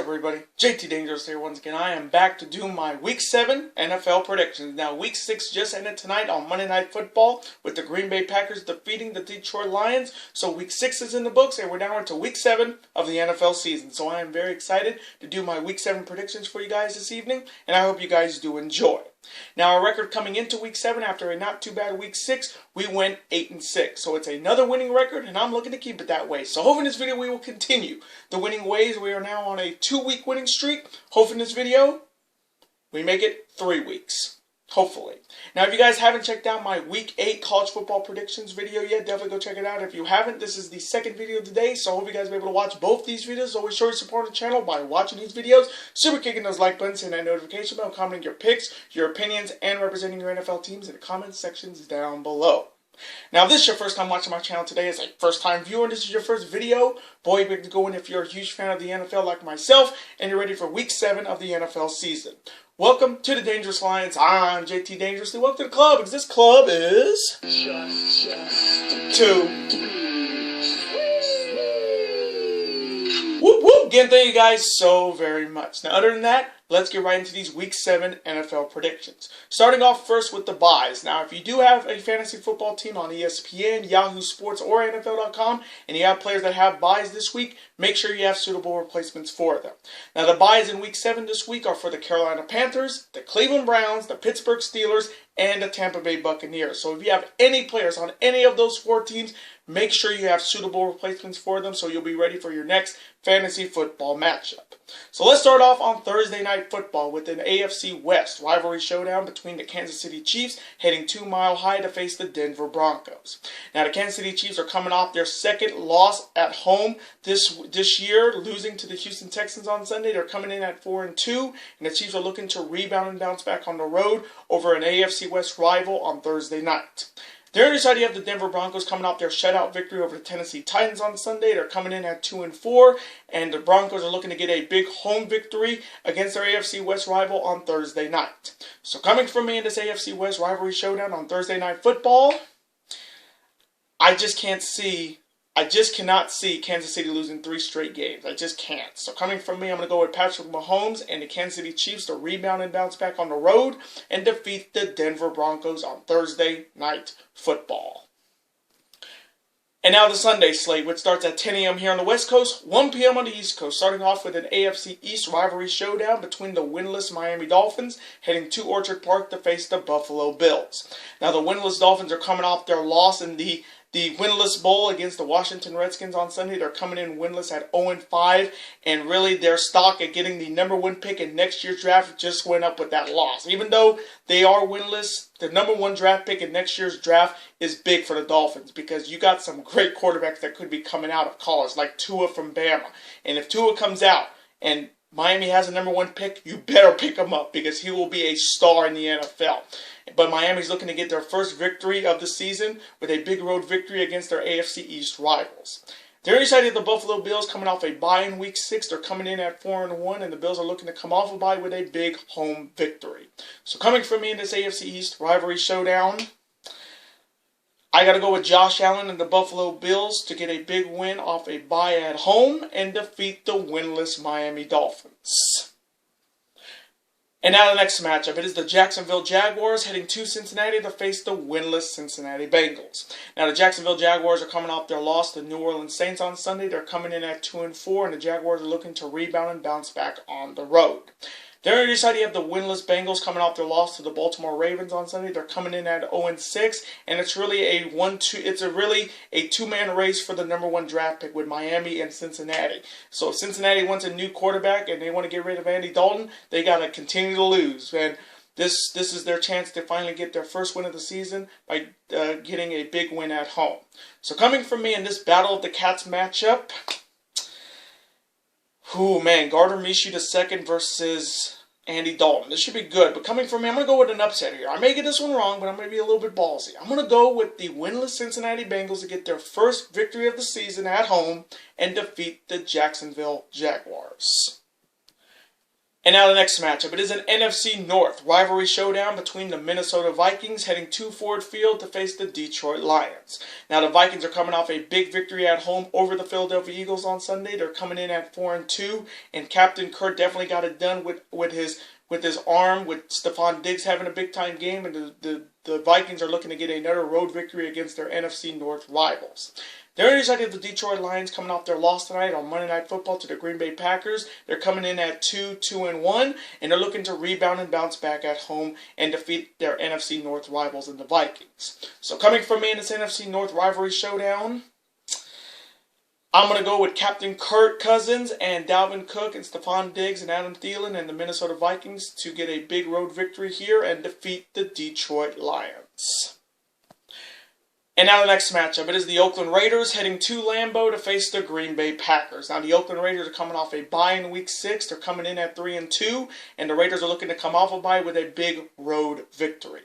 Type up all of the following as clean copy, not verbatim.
everybody? JT Dangerous here once again. I am back to do my Week 7 NFL predictions. Now, Week 6 just ended tonight on Monday Night Football with the Green Bay Packers defeating the Detroit Lions. So Week 6 is in the books and we're now into Week 7 of the NFL season. So I am very excited to do my Week 7 predictions for you guys this evening, and I hope you guys do enjoy. Now, our record coming into Week 7 after a not too bad Week 6, we went 8-6. So it's another winning record, and I'm looking to keep it that way. So hopefully in this video we will continue the winning ways. We are now on a 2-week winning streak. Hopefully in this video we make it 3 weeks. Hopefully. Now, if you guys haven't checked out my Week 8 college football predictions video yet, definitely go check it out. If you haven't, this is the second video today, so I hope you guys will be able to watch both these videos. Always show your support on the channel by watching these videos, super kicking those like buttons, and that notification bell, commenting your picks, your opinions, and representing your NFL teams in the comment sections down below. Now, if this is your first time watching my channel today as a first-time viewer, and this is your first video, boy, you to go in if you're a huge fan of the NFL like myself, and you're ready for Week 7 of the NFL season. Welcome to the Dangerous Lions. I'm JT Dangerously. Welcome to the club, because this club is just 2. Whoop whoop! Again, thank you guys so very much. Now, other than that, let's get right into these Week 7 NFL predictions. Starting off first with the buys. Now, if you do have a fantasy football team on ESPN, Yahoo Sports, or NFL.com, and you have players that have buys this week, make sure you have suitable replacements for them. Now, the buys in Week 7 this week are for the Carolina Panthers, the Cleveland Browns, the Pittsburgh Steelers, and the Tampa Bay Buccaneers. So if you have any players on any of those 4 teams, make sure you have suitable replacements for them so you'll be ready for your next fantasy football matchup. So let's start off on Thursday Night Football with an AFC West rivalry showdown between the Kansas City Chiefs heading 2 Mile High to face the Denver Broncos. Now, the Kansas City Chiefs are coming off their second loss at home this year, losing to the Houston Texans on Sunday. They're coming in at 4-2, and the Chiefs are looking to rebound and bounce back on the road over an AFC West rival on Thursday night. The other side, you have the Denver Broncos coming off their shutout victory over the Tennessee Titans on Sunday. They're coming in at 2-4, and the Broncos are looking to get a big home victory against their AFC West rival on Thursday night. So coming from me in this AFC West rivalry showdown on Thursday Night Football, I just cannot see Kansas City losing 3 straight games. I just can't. So coming from me, I'm going to go with Patrick Mahomes and the Kansas City Chiefs to rebound and bounce back on the road and defeat the Denver Broncos on Thursday Night Football. And now the Sunday slate, which starts at 10 a.m. here on the West Coast, 1 p.m. on the East Coast, starting off with an AFC East rivalry showdown between the winless Miami Dolphins heading to Orchard Park to face the Buffalo Bills. Now, the winless Dolphins are coming off their loss in the winless bowl against the Washington Redskins on Sunday. They're coming in winless at 0-5, and really their stock at getting the number 1 pick in next year's draft just went up with that loss. Even though they are winless, the number 1 draft pick in next year's draft is big for the Dolphins because you got some great quarterbacks that could be coming out of college, like Tua from Bama. And if Tua comes out and Miami has a number 1 pick, you better pick him up because he will be a star in the NFL. But Miami's looking to get their first victory of the season with a big road victory against their AFC East rivals. The other side of the Buffalo Bills coming off a bye in Week 6. They're coming in at 4-1, and the Bills are looking to come off a bye with a big home victory. So coming from me in this AFC East rivalry showdown, I got to go with Josh Allen and the Buffalo Bills to get a big win off a bye at home and defeat the winless Miami Dolphins. And now the next matchup, it is the Jacksonville Jaguars heading to Cincinnati to face the winless Cincinnati Bengals. Now, the Jacksonville Jaguars are coming off their loss to New Orleans Saints on Sunday. They're coming in at 2-4, and the Jaguars are looking to rebound and bounce back on the road. There on your side, you have the winless Bengals coming off their loss to the Baltimore Ravens on Sunday. They're coming in at 0-6, and it's really a 2-man race for the number 1 draft pick with Miami and Cincinnati. So if Cincinnati wants a new quarterback and they want to get rid of Andy Dalton, they got to continue to lose. And this is their chance to finally get their first win of the season by getting a big win at home. So coming from me in this Battle of the Cats matchup, Gardner Minshew II versus Andy Dalton. This should be good. But coming from me, I'm going to go with an upset here. I may get this one wrong, but I'm going to be a little bit ballsy. I'm going to go with the winless Cincinnati Bengals to get their first victory of the season at home and defeat the Jacksonville Jaguars. And now the next matchup. It is an NFC North rivalry showdown between the Minnesota Vikings heading to Ford Field to face the Detroit Lions. Now the Vikings are coming off a big victory at home over the Philadelphia Eagles on Sunday. They're coming in at 4-2, and Captain Kirk definitely got it done with his arm, with Stephon Diggs having a big-time game, and the Vikings are looking to get another road victory against their NFC North rivals. They're inside of the Detroit Lions coming off their loss tonight on Monday Night Football to the Green Bay Packers. They're coming in at 2-1, and they're looking to rebound and bounce back at home and defeat their NFC North rivals in the Vikings. So coming from me in this NFC North rivalry showdown, I'm going to go with Captain Kirk Cousins and Dalvin Cook and Stephon Diggs and Adam Thielen and the Minnesota Vikings to get a big road victory here and defeat the Detroit Lions. And now the next matchup. It is the Oakland Raiders heading to Lambeau to face the Green Bay Packers. Now the Oakland Raiders are coming off a bye in Week 6. They're coming in at 3-2, and the Raiders are looking to come off a bye with a big road victory.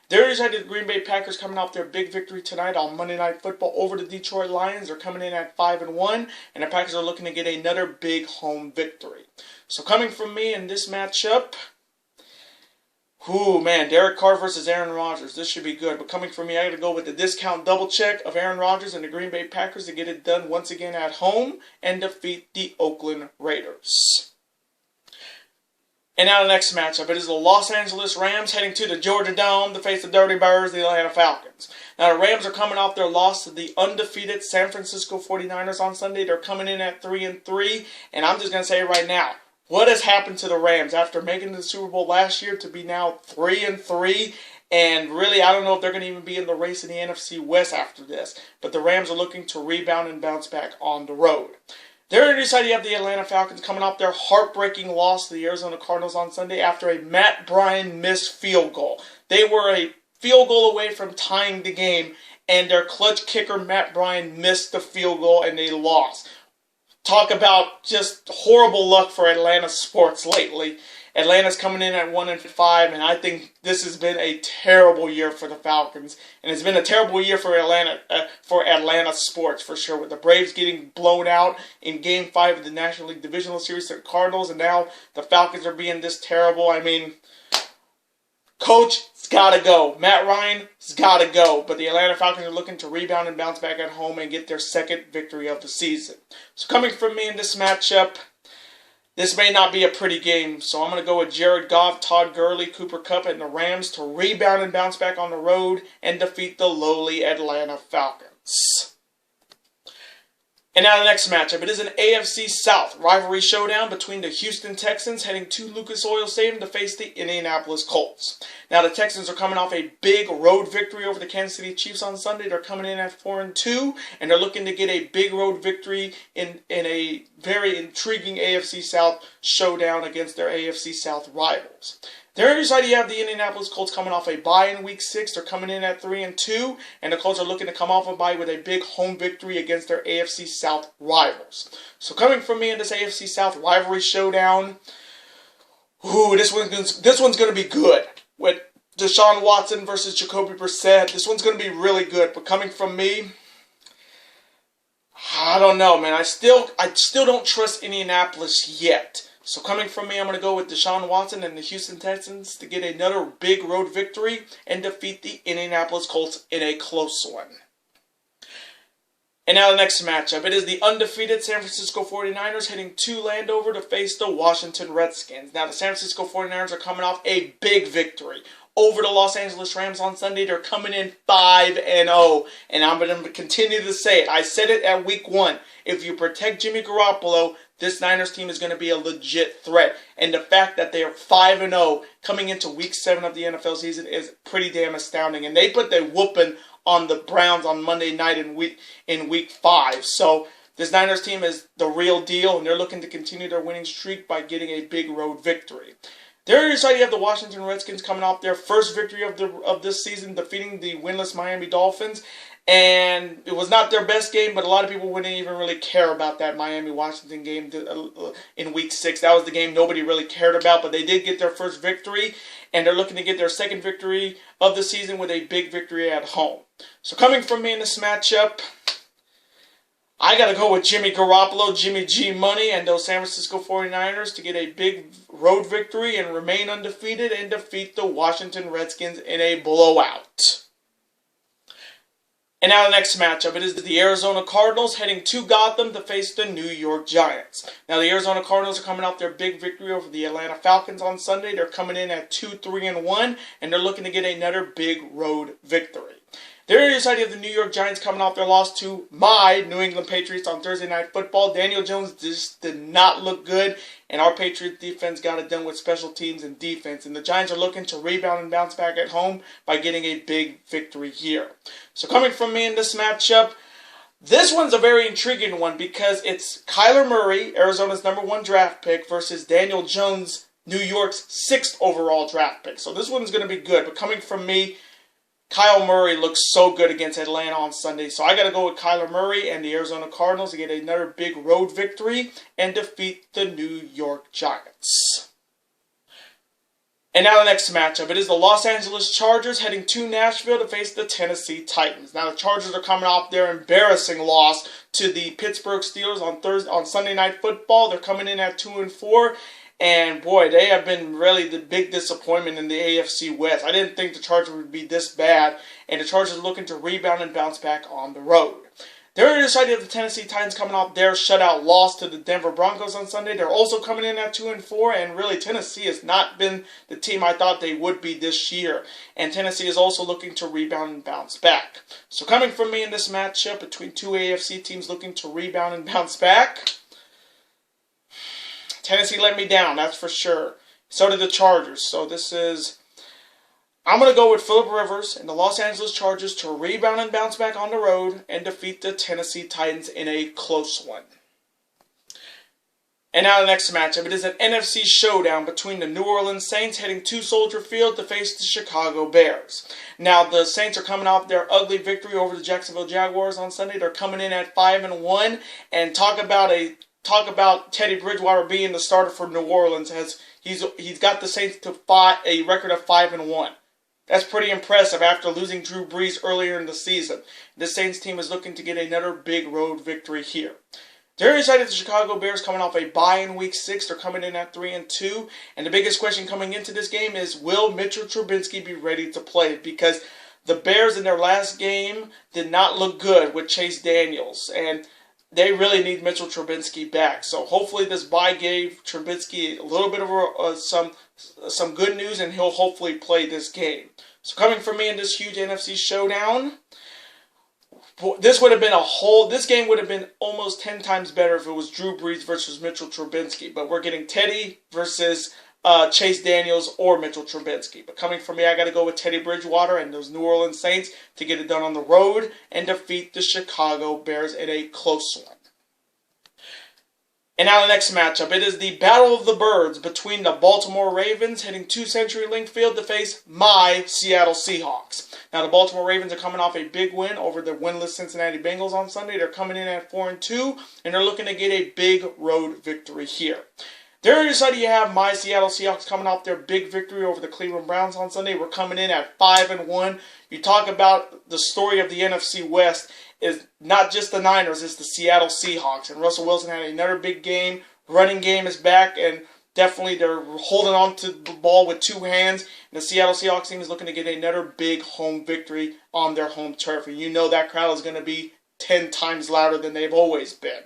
They're inside the Green Bay Packers coming off their big victory tonight on Monday Night Football over the Detroit Lions. They're coming in at 5-1, and the Packers are looking to get another big home victory. So coming from me in this matchup, Derek Carr versus Aaron Rodgers. This should be good. But coming from me, I got to go with the discount double check of Aaron Rodgers and the Green Bay Packers to get it done once again at home and defeat the Oakland Raiders. And now the next matchup. It is the Los Angeles Rams heading to the Georgia Dome to face the Dirty Birds, the Atlanta Falcons. Now the Rams are coming off their loss to the undefeated San Francisco 49ers on Sunday. They're coming in at 3-3, and I'm just going to say it right now. What has happened to the Rams after making the Super Bowl last year to be now 3-3? And really, I don't know if they're going to even be in the race in the NFC West after this. But the Rams are looking to rebound and bounce back on the road. There on your side, you have the Atlanta Falcons coming off their heartbreaking loss to the Arizona Cardinals on Sunday after a Matt Bryan missed field goal. They were a field goal away from tying the game, and their clutch kicker, Matt Bryan, missed the field goal, and they lost. Talk about just horrible luck for Atlanta sports lately. Atlanta's coming in at 1-5, and I think this has been a terrible year for the Falcons, and it's been a terrible year for Atlanta sports for sure. With the Braves getting blown out in Game 5 of the National League Divisional Series to the Cardinals, and now the Falcons are being this terrible. I mean, Coach's got to go. Matt Ryan's got to go. But the Atlanta Falcons are looking to rebound and bounce back at home and get their second victory of the season. So coming from me in this matchup, this may not be a pretty game. So I'm going to go with Jared Goff, Todd Gurley, Cooper Kupp, and the Rams to rebound and bounce back on the road and defeat the lowly Atlanta Falcons. And now the next matchup. It is an AFC South rivalry showdown between the Houston Texans heading to Lucas Oil Stadium to face the Indianapolis Colts. Now the Texans are coming off a big road victory over the Kansas City Chiefs on Sunday. They're coming in at 4-2, and they're looking to get a big road victory in a very intriguing AFC South showdown against their AFC South rivals. There on your side, you have the Indianapolis Colts coming off a bye in Week 6. They're coming in at 3-2, and the Colts are looking to come off a bye with a big home victory against their AFC South rivals. So coming from me in this AFC South rivalry showdown, this one's going to be good. With Deshaun Watson versus Jacoby Brissett, this one's going to be really good. But coming from me, I don't know, man. I still don't trust Indianapolis yet. So coming from me, I'm going to go with Deshaun Watson and the Houston Texans to get another big road victory and defeat the Indianapolis Colts in a close one. And now the next matchup. It is the undefeated San Francisco 49ers heading to Landover to face the Washington Redskins. Now the San Francisco 49ers are coming off a big victory over the Los Angeles Rams on Sunday. They're coming in 5-0. And I'm going to continue to say it. I said it at Week 1. If you protect Jimmy Garoppolo, this Niners team is going to be a legit threat. And the fact that they are 5-0 coming into Week 7 of the NFL season is pretty damn astounding. And they put their whooping on the Browns on Monday night in Week 5. So this Niners team is the real deal, and they're looking to continue their winning streak by getting a big road victory. There on your side, you have the Washington Redskins coming off their first victory of this season, defeating the winless Miami Dolphins. And it was not their best game, but a lot of people wouldn't even really care about that Miami-Washington game in Week 6. That was the game nobody really cared about, but they did get their first victory, and they're looking to get their second victory of the season with a big victory at home. So coming from me in this matchup, I got to go with Jimmy Garoppolo, Jimmy G Money, and those San Francisco 49ers to get a big road victory and remain undefeated and defeat the Washington Redskins in a blowout. And now the next matchup, it is the Arizona Cardinals heading to Gotham to face the New York Giants. Now the Arizona Cardinals are coming off their big victory over the Atlanta Falcons on Sunday. They're coming in at 2-3-1, and they're looking to get another big road victory. They're excited of the New York Giants coming off their loss to my New England Patriots on Thursday Night Football. Daniel Jones just did not look good, and our Patriots defense got it done with special teams and defense. And the Giants are looking to rebound and bounce back at home by getting a big victory here. So coming from me in this matchup, this one's a very intriguing one because it's Kyler Murray, Arizona's #1 draft pick, versus Daniel Jones, New York's 6th overall draft pick. So this one's going to be good. But coming from me, Kyle Murray looks so good against Atlanta on Sunday. So I got to go with Kyler Murray and the Arizona Cardinals to get another big road victory and defeat the New York Giants. And now the next matchup. It is the Los Angeles Chargers heading to Nashville to face the Tennessee Titans. Now the Chargers are coming off their embarrassing loss to the Pittsburgh Steelers on Sunday Night Football. They're coming in at 2-4. And boy, they have been really the big disappointment in the AFC West. I didn't think the Chargers would be this bad, and the Chargers are looking to rebound and bounce back on the road. They're excited of the Tennessee Titans coming off their shutout loss to the Denver Broncos on Sunday. They're also coming in at 2-4, and really Tennessee has not been the team I thought they would be this year. And Tennessee is also looking to rebound and bounce back. So coming from me in this matchup between two AFC teams looking to rebound and bounce back, Tennessee let me down, that's for sure. So did the Chargers. So I'm going to go with Phillip Rivers and the Los Angeles Chargers to rebound and bounce back on the road and defeat the Tennessee Titans in a close one. And now the next matchup. It is an NFC showdown between the New Orleans Saints heading to Soldier Field to face the Chicago Bears. Now the Saints are coming off their ugly victory over the Jacksonville Jaguars on Sunday. They're coming in at 5-1, and talk about Teddy Bridgewater being the starter for New Orleans. He's got the Saints to a record of 5-1. That's pretty impressive after losing Drew Brees earlier in the season. This Saints team is looking to get another big road victory here. They're excited the Chicago Bears coming off a bye in Week 6. They're coming in at 3-2. And the biggest question coming into this game is, will Mitchell Trubisky be ready to play? Because the Bears in their last game did not look good with Chase Daniels. And they really need Mitchell Trubisky back. So hopefully this bye gave Trubisky a little bit of some good news, and he'll hopefully play this game. So coming from me in this huge NFC showdown, this game would have been almost 10 times better if it was Drew Brees versus Mitchell Trubisky. But we're getting Teddy versus Chase Daniels or Mitchell Trubisky. But coming from me, I got to go with Teddy Bridgewater and those New Orleans Saints to get it done on the road and defeat the Chicago Bears in a close one. And now the next matchup. It is the Battle of the Birds between the Baltimore Ravens heading to CenturyLink Field to face my Seattle Seahawks. Now the Baltimore Ravens are coming off a big win over the winless Cincinnati Bengals on Sunday. They're coming in at 4-2, and they're looking to get a big road victory here. There you decided you have my Seattle Seahawks coming off their big victory over the Cleveland Browns on Sunday. We're coming in at 5-1. You talk about the story of the NFC West is not just the Niners, it's the Seattle Seahawks. And Russell Wilson had another big game. Running game is back, and definitely they're holding on to the ball with two hands. And the Seattle Seahawks team is looking to get another big home victory on their home turf. And you know that crowd is going to be 10 times louder than they've always been.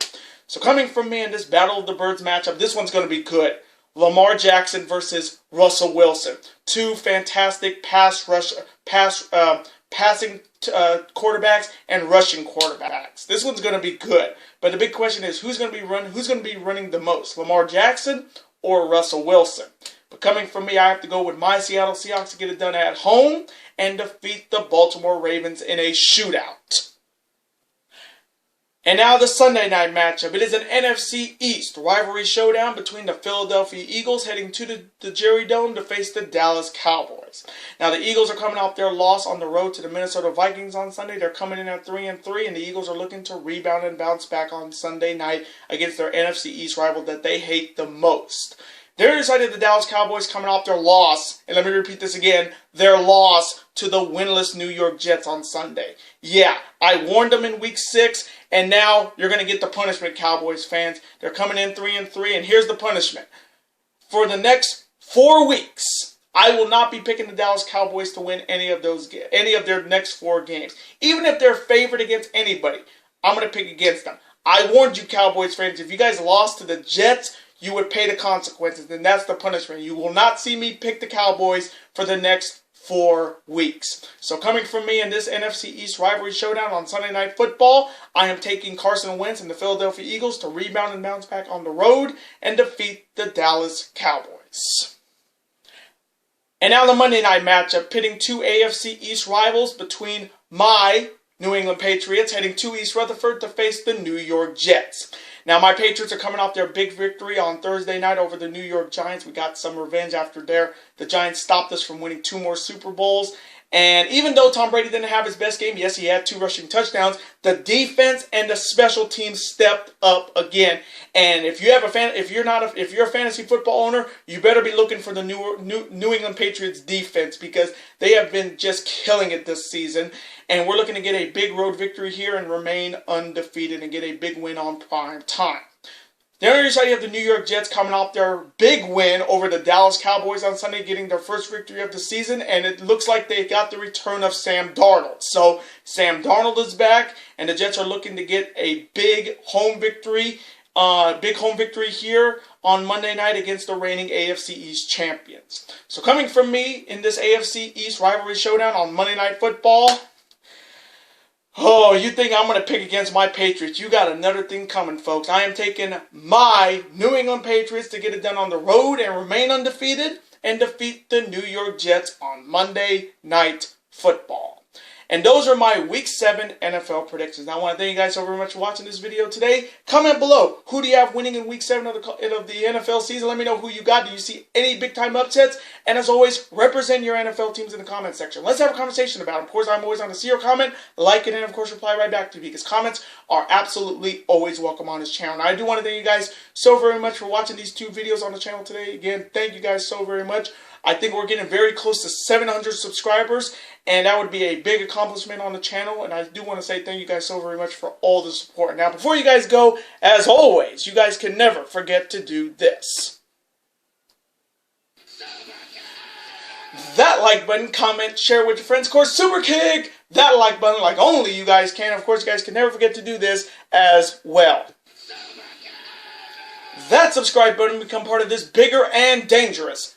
So coming from me in this Battle of the Birds matchup, this one's going to be good. Lamar Jackson versus Russell Wilson. Two fantastic passing quarterbacks and rushing quarterbacks. This one's going to be good. But the big question is, who's going to be running the most? Lamar Jackson or Russell Wilson? But coming from me, I have to go with my Seattle Seahawks to get it done at home and defeat the Baltimore Ravens in a shootout. And now the Sunday night matchup. It is an NFC East rivalry showdown between the Philadelphia Eagles heading to the Jerry Dome to face the Dallas Cowboys. Now the Eagles are coming off their loss on the road to the Minnesota Vikings on Sunday. They're coming in at 3-3, and the Eagles are looking to rebound and bounce back on Sunday night against their NFC East rival that they hate the most. They're excited the Dallas Cowboys coming off their loss, and let me repeat this again, their loss to the winless New York Jets on Sunday. Yeah, I warned them in Week 6, and now you're going to get the punishment, Cowboys fans. They're coming in 3-3, and here's the punishment. For the next 4 weeks, I will not be picking the Dallas Cowboys to win any of their next 4 games. Even if they're favored against anybody, I'm going to pick against them. I warned you, Cowboys fans, if you guys lost to the Jets, you would pay the consequences, and that's the punishment. You will not see me pick the Cowboys for the next 4 weeks. So coming from me in this NFC East rivalry showdown on Sunday Night Football, I am taking Carson Wentz and the Philadelphia Eagles to rebound and bounce back on the road and defeat the Dallas Cowboys. And now the Monday night matchup, pitting 2 AFC East rivals between my New England Patriots heading to East Rutherford to face the New York Jets. Now, my Patriots are coming off their big victory on Thursday night over the New York Giants. We got some revenge after the Giants stopped us from winning 2 more Super Bowls. And even though Tom Brady didn't have his best game, yes, he had 2 rushing touchdowns, the defense and the special teams stepped up again. And if you're a fantasy football owner, you better be looking for the New England Patriots defense, because they have been just killing it this season. And we're looking to get a big road victory here and remain undefeated and get a big win on prime time. The other side, you have the New York Jets coming off their big win over the Dallas Cowboys on Sunday, getting their first victory of the season, and it looks like they got the return of Sam Darnold. So Sam Darnold is back, and the Jets are looking to get a big home victory here on Monday night against the reigning AFC East champions. So coming from me in this AFC East rivalry showdown on Monday Night Football, oh, you think I'm going to pick against my Patriots? You got another thing coming, folks. I am taking my New England Patriots to get it done on the road and remain undefeated and defeat the New York Jets on Monday Night Football. And those are my Week 7 NFL predictions. Now, I want to thank you guys so very much for watching this video today. Comment below. Who do you have winning in Week 7 of the NFL season? Let me know who you got. Do you see any big-time upsets? And as always, represent your NFL teams in the comment section. Let's have a conversation about it. Of course, I'm always on to see your comment, like it, and of course, reply right back to you, because comments are absolutely always welcome on this channel. And I do want to thank you guys so very much for watching these 2 videos on the channel today. Again, thank you guys so very much. I think we're getting very close to 700 subscribers, and that would be a big accomplishment on the channel, and I do want to say thank you guys so very much for all the support. Now, before you guys go, as always, you guys can never forget to do this. That like button, comment, share with your friends. Of course, super kick that like button like only you guys can. Of course, you guys can never forget to do this as well. That subscribe button to become part of this bigger and dangerous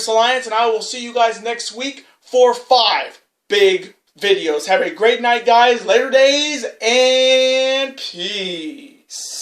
alliance, and I will see you guys next week for 5 big videos. Have a great night, guys. Later days, and peace.